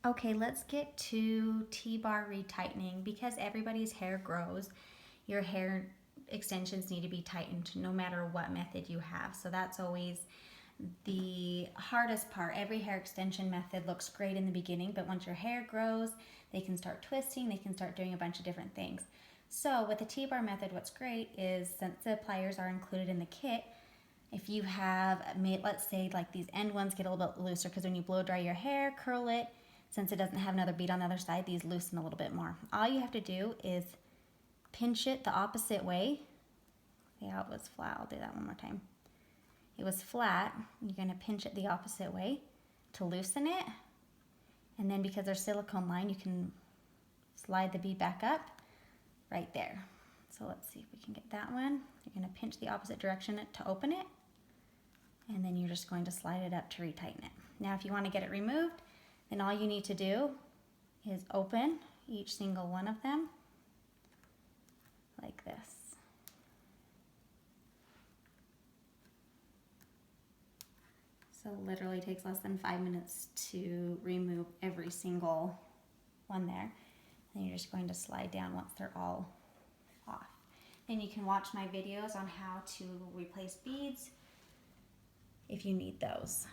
Okay, let's get to T-bar retightening. Because everybody's hair grows, your hair extensions need to be tightened no matter what method you have. So that's always the hardest part. Every hair extension method looks great in the beginning, but once your hair grows, they can start twisting, they can start doing a bunch of different things. So with the T-bar method, what's great is since the pliers are included in the kit, if you have made, let's say like these end ones get a little bit looser because when you blow dry your hair, curl it, since it doesn't have another bead on the other side, these loosen a little bit more. All you have to do is pinch it the opposite way. See how it was flat? I'll do that one more time. It was flat. You're going to pinch it the opposite way to loosen it. And then because there's silicone line, you can slide the bead back up right there. So let's see if we can get that one. You're going to pinch the opposite direction to open it. And then you're just going to slide it up to retighten it. Now if you want to get it removed, then all you need to do is open each single one of them like this. So literally takes less than 5 minutes to remove every single one there. And you're just going to slide down once they're all off. Then you can watch my videos on how to replace beads if you need those.